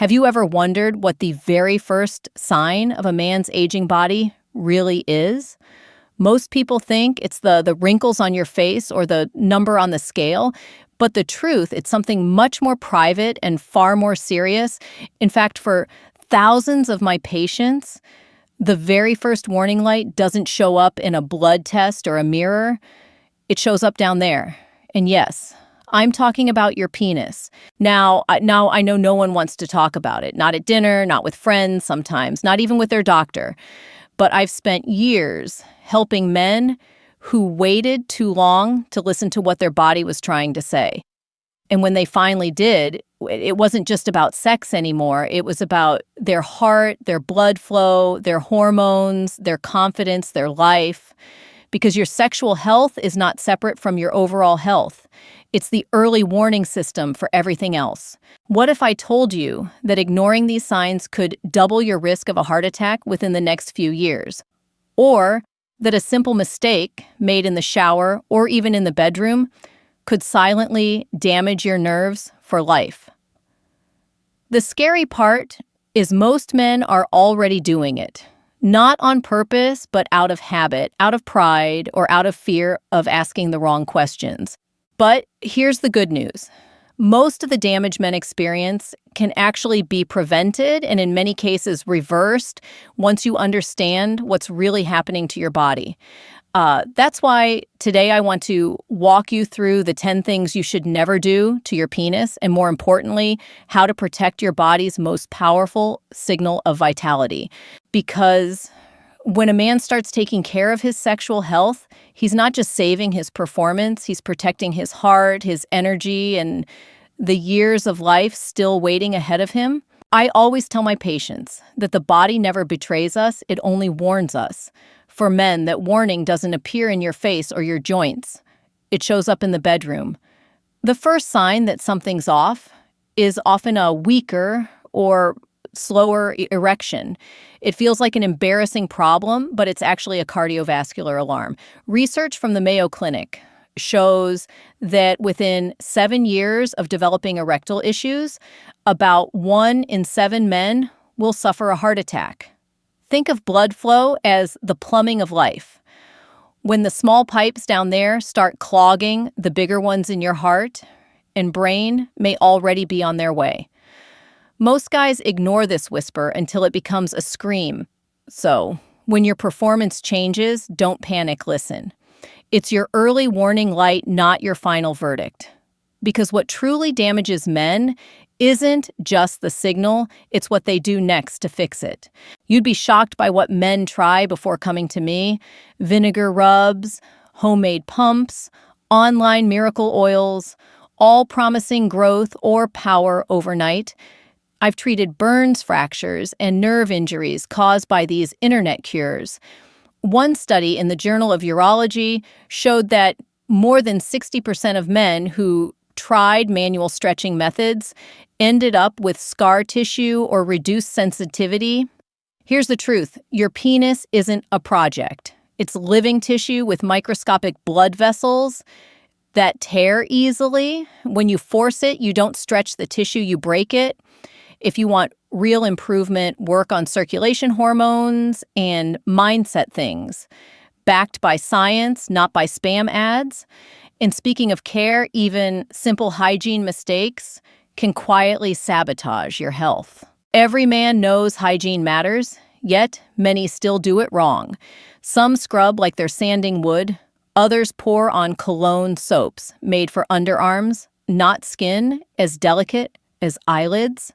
Have you ever wondered what the very first sign of a man's aging body really is? Most people think it's the wrinkles on your face or the number on the scale, but the truth, it's something much more private and far more serious. In fact, for thousands of my patients, the very first warning light doesn't show up in a blood test or a mirror. It shows up down there. And yes, I'm talking about your penis. Now I know no one wants to talk about it. Not at dinner, not with friends sometimes, not even with their doctor. But I've spent years helping men who waited too long to listen to what their body was trying to say. And when they finally did, it wasn't just about sex anymore. It was about their heart, their blood flow, their hormones, their confidence, their life. Because your sexual health is not separate from your overall health. It's the early warning system for everything else. What if I told you that ignoring these signs could double your risk of a heart attack within the next few years? Or that a simple mistake made in the shower or even in the bedroom could silently damage your nerves for life? The scary part is most men are already doing it. Not on purpose, but out of habit, out of pride, or out of fear of asking the wrong questions. But here's the good news. Most of the damage men experience can actually be prevented and in many cases reversed once you understand what's really happening to your body. That's why today I want to walk you through the 10 things you should never do to your penis, and more importantly, how to protect your body's most powerful signal of vitality. Because when a man starts taking care of his sexual health, he's not just saving his performance, he's protecting his heart, his energy, and the years of life still waiting ahead of him. I always tell my patients that the body never betrays us, it only warns us. For men, that warning doesn't appear in your face or your joints. It shows up in the bedroom. The first sign that something's off is often a weaker or slower erection. It feels like an embarrassing problem, but it's actually a cardiovascular alarm. Research from the Mayo Clinic shows that within 7 years of developing erectile issues, about 1 in 7 men will suffer a heart attack. Think of blood flow as the plumbing of life. When the small pipes down there start clogging, the bigger ones in your heart and brain may already be on their way. Most guys ignore this whisper until it becomes a scream. So, when your performance changes, don't panic, listen. It's your early warning light, not your final verdict. Because what truly damages men isn't just the signal, it's what they do next to fix it. You'd be shocked by what men try before coming to me. Vinegar rubs, homemade pumps, online miracle oils, all promising growth or power overnight. I've treated burns, fractures, and nerve injuries caused by these internet cures. One study in the Journal of Urology showed that more than 60% of men who tried manual stretching methods ended up with scar tissue or reduced sensitivity. Here's the truth. Your penis isn't a project. It's living tissue with microscopic blood vessels that tear easily. When you force it, you don't stretch the tissue, you break it. If you want real improvement, work on circulation hormones and mindset things, backed by science, not by spam ads. And speaking of care, even simple hygiene mistakes can quietly sabotage your health. Every man knows hygiene matters, yet many still do it wrong. Some scrub like they're sanding wood. Others pour on cologne soaps made for underarms, not skin as delicate as eyelids.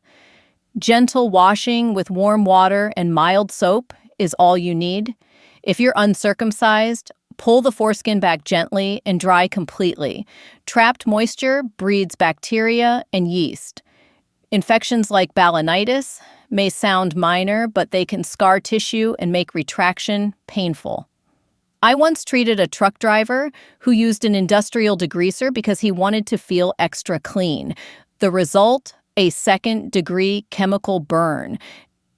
Gentle washing with warm water and mild soap is all you need. If you're uncircumcised, pull the foreskin back gently and dry completely. Trapped moisture breeds bacteria and yeast. Infections like balanitis may sound minor, but they can scar tissue and make retraction painful. I once treated a truck driver who used an industrial degreaser because he wanted to feel extra clean. The result? A second-degree chemical burn.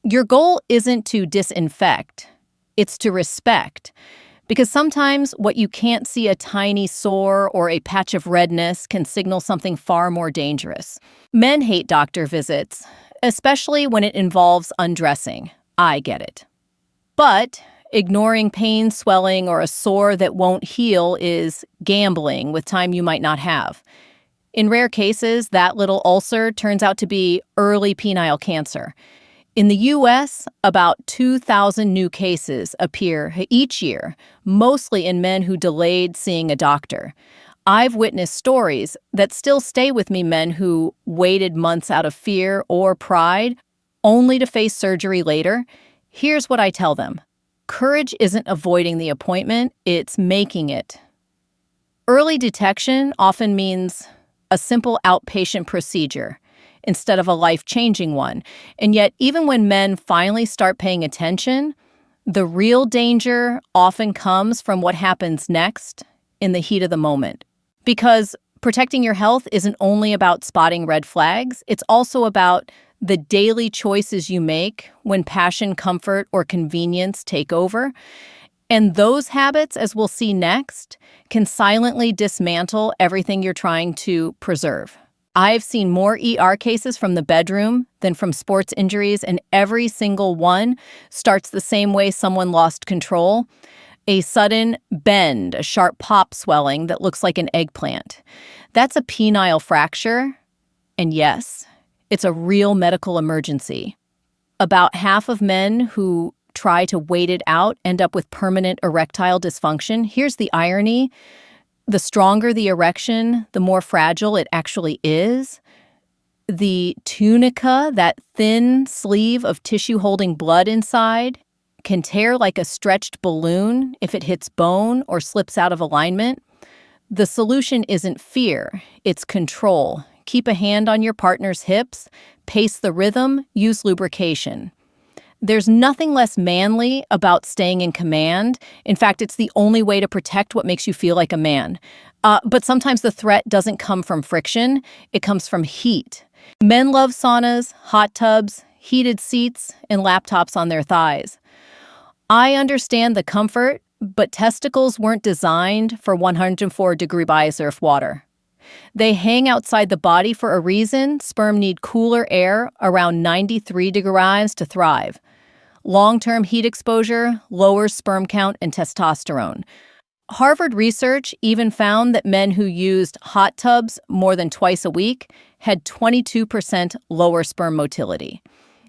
Your goal isn't to disinfect, it's to respect. Because sometimes what you can't see, a tiny sore or a patch of redness, can signal something far more dangerous. Men hate doctor visits. especially when it involves undressing. I get it. But ignoring pain, swelling, or a sore that won't heal is gambling with time you might not have. In rare cases, that little ulcer turns out to be early penile cancer. In the U.S., about 2,000 new cases appear each year, mostly in men who delayed seeing a doctor. I've witnessed stories that still stay with me, men who waited months out of fear or pride, only to face surgery later. Here's what I tell them. Courage isn't avoiding the appointment, it's making it. Early detection often means a simple outpatient procedure instead of a life-changing one. And yet, even when men finally start paying attention, the real danger often comes from what happens next in the heat of the moment. Because protecting your health isn't only about spotting red flags, it's also about the daily choices you make when passion, comfort, or convenience take over. And those habits, as we'll see next, can silently dismantle everything you're trying to preserve. I've seen more ER cases from the bedroom than from sports injuries, and every single one starts the same way someone lost control. A sudden bend, a sharp pop swelling that looks like an eggplant. That's a penile fracture, and yes, it's a real medical emergency. About half of men who try to wait it out end up with permanent erectile dysfunction. Here's the irony. The stronger the erection, the more fragile it actually is. The tunica, that thin sleeve of tissue holding blood inside, can tear like a stretched balloon if it hits bone or slips out of alignment. The solution isn't fear, it's control. Keep a hand on your partner's hips, pace the rhythm, use lubrication. There's nothing less manly about staying in command. In fact, it's the only way to protect what makes you feel like a man. But sometimes the threat doesn't come from friction, it comes from heat. Men love saunas, hot tubs, heated seats, and laptops on their thighs. I understand the comfort, but testicles weren't designed for 104-degree biosurf water. They hang outside the body for a reason. Sperm need cooler air around 93 degrees to thrive. Long-term heat exposure lowers sperm count and testosterone. Harvard research even found that men who used hot tubs more than twice a week had 22% lower sperm motility.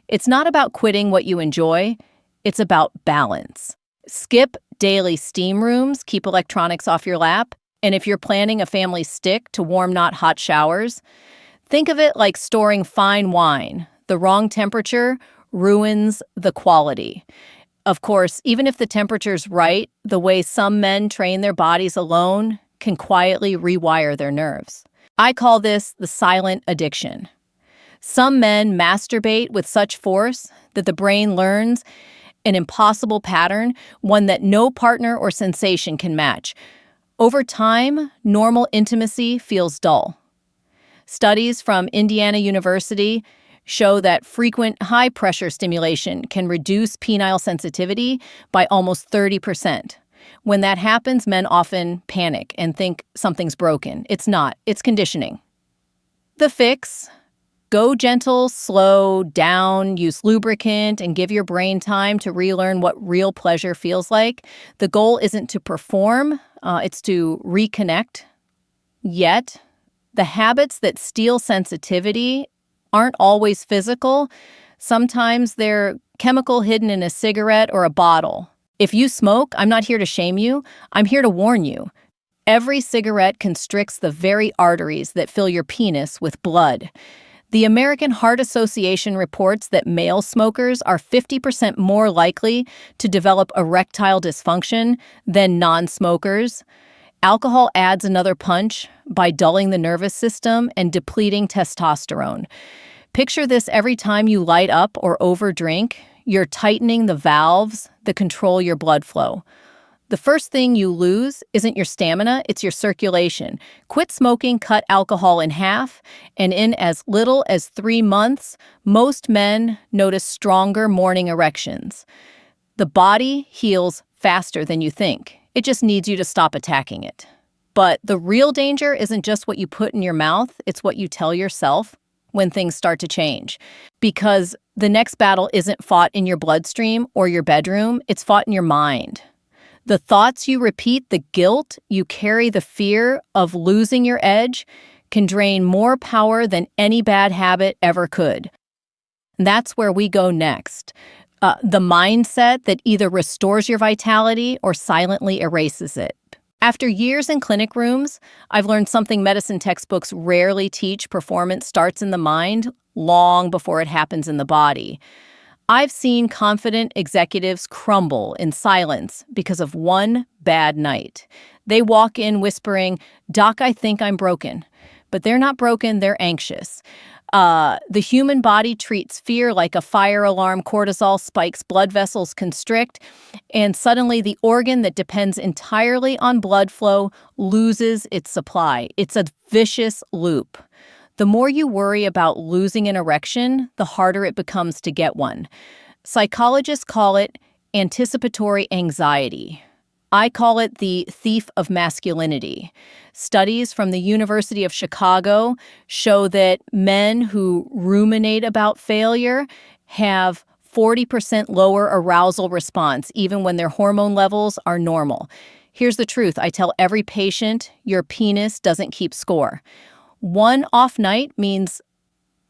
It's not about quitting what you enjoy. It's about balance. Skip daily steam rooms, keep electronics off your lap, and if you're planning a family stick to warm, not hot showers, think of it like storing fine wine. The wrong temperature ruins the quality. Of course, even if the temperature's right, the way some men train their bodies alone can quietly rewire their nerves. I call this the silent addiction. Some men masturbate with such force that the brain learns an impossible pattern, one that no partner or sensation can match. Over time, normal intimacy feels dull. Studies from Indiana University show that frequent high-pressure stimulation can reduce penile sensitivity by almost 30%. When that happens, men often panic and think something's broken. It's not. It's conditioning. The fix: go gentle, slow down, use lubricant, and give your brain time to relearn what real pleasure feels like. The goal isn't to perform, it's to reconnect. Yet, the habits that steal sensitivity aren't always physical. Sometimes they're chemical hidden in a cigarette or a bottle. If you smoke, I'm not here to shame you. I'm here to warn you. Every cigarette constricts the very arteries that fill your penis with blood. The American Heart Association reports that male smokers are 50% more likely to develop erectile dysfunction than non-smokers. Alcohol adds another punch by dulling the nervous system and depleting testosterone. Picture this: every time you light up or overdrink, you're tightening the valves that control your blood flow. The first thing you lose isn't your stamina, it's your circulation. Quit smoking, cut alcohol in half, and in as little as 3 months, most men notice stronger morning erections. The body heals faster than you think. It just needs you to stop attacking it. But the real danger isn't just what you put in your mouth, it's what you tell yourself. when things start to change. Because the next battle isn't fought in your bloodstream or your bedroom, it's fought in your mind. The thoughts you repeat, the guilt you carry, the fear of losing your edge can drain more power than any bad habit ever could. And that's where we go next. The mindset that either restores your vitality or silently erases it. After years in clinic rooms, I've learned something medicine textbooks rarely teach: performance starts in the mind long before it happens in the body. I've seen confident executives crumble in silence because of one bad night. They walk in whispering, "Doc, I think I'm broken." But they're not broken, they're anxious. The human body treats fear like a fire alarm. Cortisol spikes, blood vessels constrict, and suddenly the organ that depends entirely on blood flow loses its supply. It's a vicious loop. The more you worry about losing an erection, the harder it becomes to get one. Psychologists call it anticipatory anxiety. I call it the thief of masculinity. Studies from the University of Chicago show that men who ruminate about failure have 40% lower arousal response, even when their hormone levels are normal. Here's the truth. I tell every patient, your penis doesn't keep score. One off night means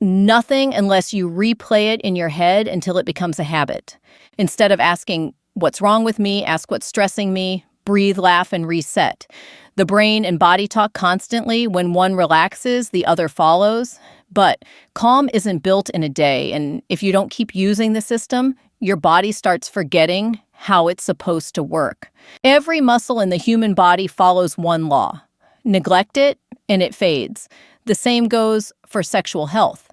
nothing unless you replay it in your head until it becomes a habit. Instead of asking, "What's wrong with me?" ask, "What's stressing me?" Breathe, laugh, and reset. The brain and body talk constantly. When one relaxes, the other follows. But calm isn't built in a day, and if you don't keep using the system, your body starts forgetting how it's supposed to work. Every muscle in the human body follows one law. Neglect it, and it fades. The same goes for sexual health.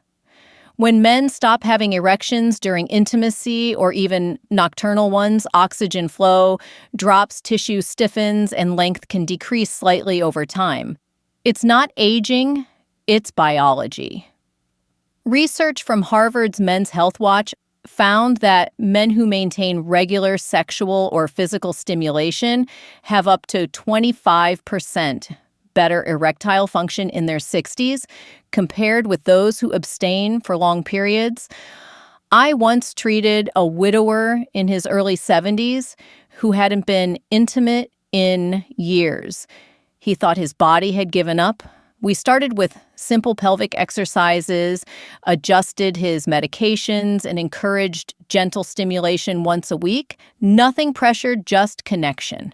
When men stop having erections during intimacy or even nocturnal ones, oxygen flow drops, tissue stiffens, and length can decrease slightly over time. It's not aging, it's biology. Research from Harvard's Men's Health Watch found that men who maintain regular sexual or physical stimulation have up to 25% better erectile function in their 60s compared with those who abstain for long periods. I once treated a widower in his early 70s who hadn't been intimate in years. He thought his body had given up. We started with simple pelvic exercises, adjusted his medications, and encouraged gentle stimulation once a week. Nothing pressured, just connection.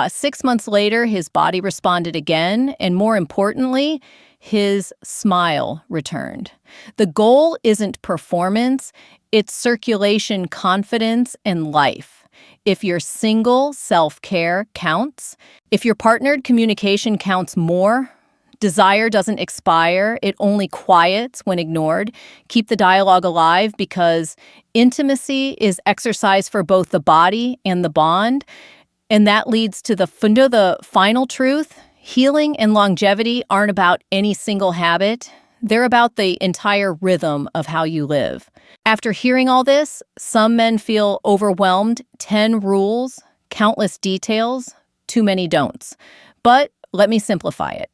6 months later, his body responded again, and more importantly, his smile returned. The goal isn't performance, it's circulation, confidence, and life. If you're single, self-care counts. If you're partnered, communication counts more. Desire doesn't expire, it only quiets when ignored. Keep the dialogue alive because intimacy is exercise for both the body and the bond. And that leads to the final truth. Healing and longevity aren't about any single habit. They're about the entire rhythm of how you live. After hearing all this, some men feel overwhelmed. 10 rules, countless details, too many don'ts. But let me simplify it.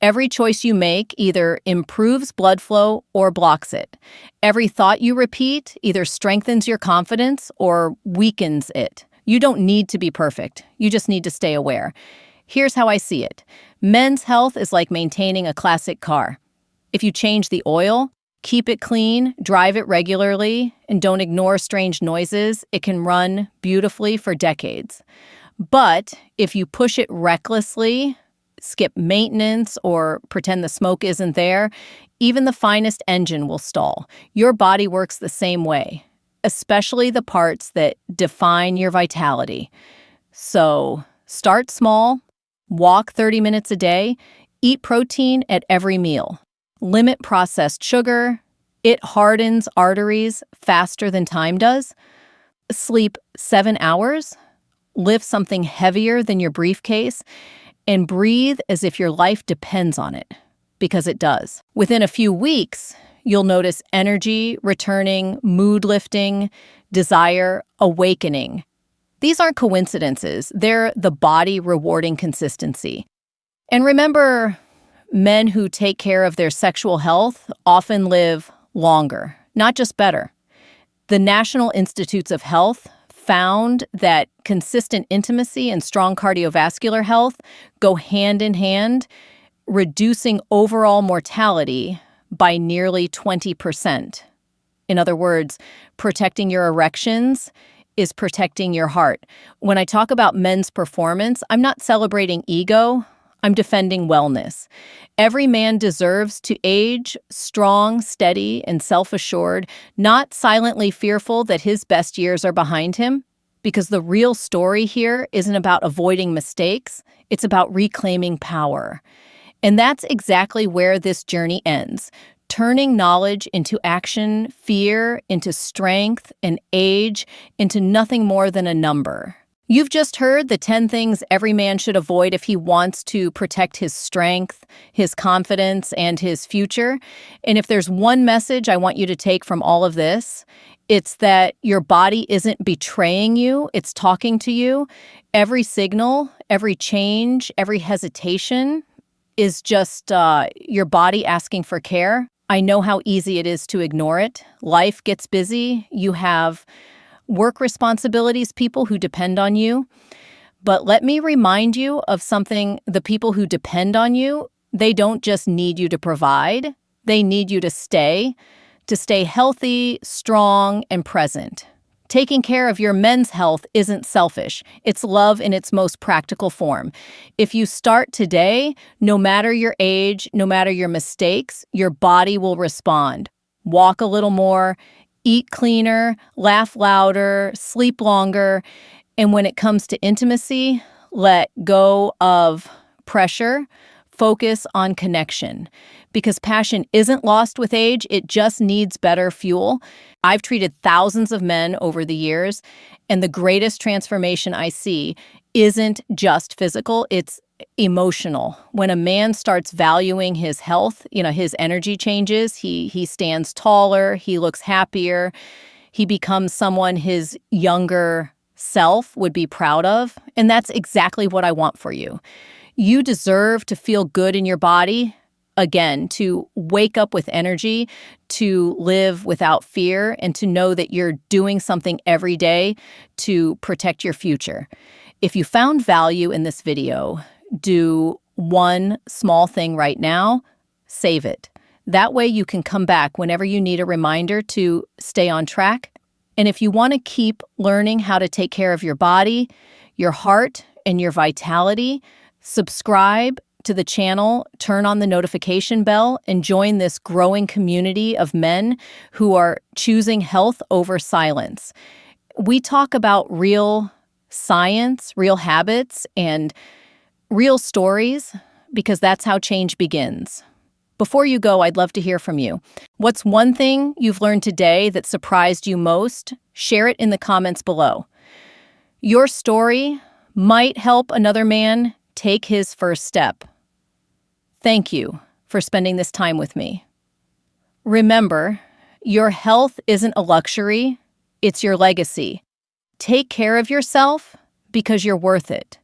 Every choice you make either improves blood flow or blocks it. Every thought you repeat either strengthens your confidence or weakens it. You don't need to be perfect. You just need to stay aware. Here's how I see it. Men's health is like maintaining a classic car. If you change the oil, keep it clean, drive it regularly, and don't ignore strange noises, it can run beautifully for decades. But if you push it recklessly, skip maintenance, or pretend the smoke isn't there, even the finest engine will stall. Your body works the same way, especially the parts that define your vitality. So start small, walk 30 minutes a day, eat protein at every meal, limit processed sugar. It hardens arteries faster than time does. Sleep 7 hours, lift something heavier than your briefcase, and breathe as if your life depends on it, because it does. Within a few weeks, you'll notice energy returning, mood lifting, desire awakening. These aren't coincidences. They're the body rewarding consistency. And remember, Men who take care of their sexual health often live longer, not just better. The National Institutes of Health found that consistent intimacy and strong cardiovascular health go hand in hand, reducing overall mortality by nearly 20%. In other words, protecting your erections is protecting your heart. When I talk about men's performance, I'm not celebrating ego, I'm defending wellness. Every man deserves to age strong, steady, and self-assured, not silently fearful that his best years are behind him. Because the real story here isn't about avoiding mistakes, it's about reclaiming power. And that's exactly where this journey ends. Turning knowledge into action, fear into strength, and age into nothing more than a number. You've just heard the 10 things every man should avoid if he wants to protect his strength, his confidence, and his future. And if there's one message I want you to take from all of this, it's that your body isn't betraying you, it's talking to you. Every signal, every change, every hesitation is just your body asking for care. I know how easy it is to ignore it. Life gets busy. You have work responsibilities, people who depend on you. But let me remind you of something. The people who depend on you, they don't just need you to provide. They need you to stay healthy, strong, and present. Taking care of your men's health isn't selfish. It's love in its most practical form. If you start today, no matter your age, no matter your mistakes, your body will respond. Walk a little more, eat cleaner, laugh louder, sleep longer. And when it comes to intimacy, let go of pressure. Focus on connection. Because passion isn't lost with age, it just needs better fuel. I've treated thousands of men over the years, and the greatest transformation I see isn't just physical, it's emotional. When a man starts valuing his health, his energy changes, he stands taller, he looks happier, he becomes someone his younger self would be proud of, and that's exactly what I want for you. You deserve to feel good in your body, again, to wake up with energy, to live without fear, and to know that you're doing something every day to protect your future. If you found value in this video, do one small thing right now, save it. That way you can come back whenever you need a reminder to stay on track. And if you want to keep learning how to take care of your body, your heart, and your vitality, subscribe to the channel, turn on the notification bell, and join this growing community of men who are choosing health over silence. We talk about real science, real habits, and real stories because that's how change begins. Before you go, I'd love to hear from you. What's one thing you've learned today that surprised you most? Share it in the comments below. Your story might help another man take his first step. Thank you for spending this time with me. Remember, your health isn't a luxury, it's your legacy. Take care of yourself because you're worth it.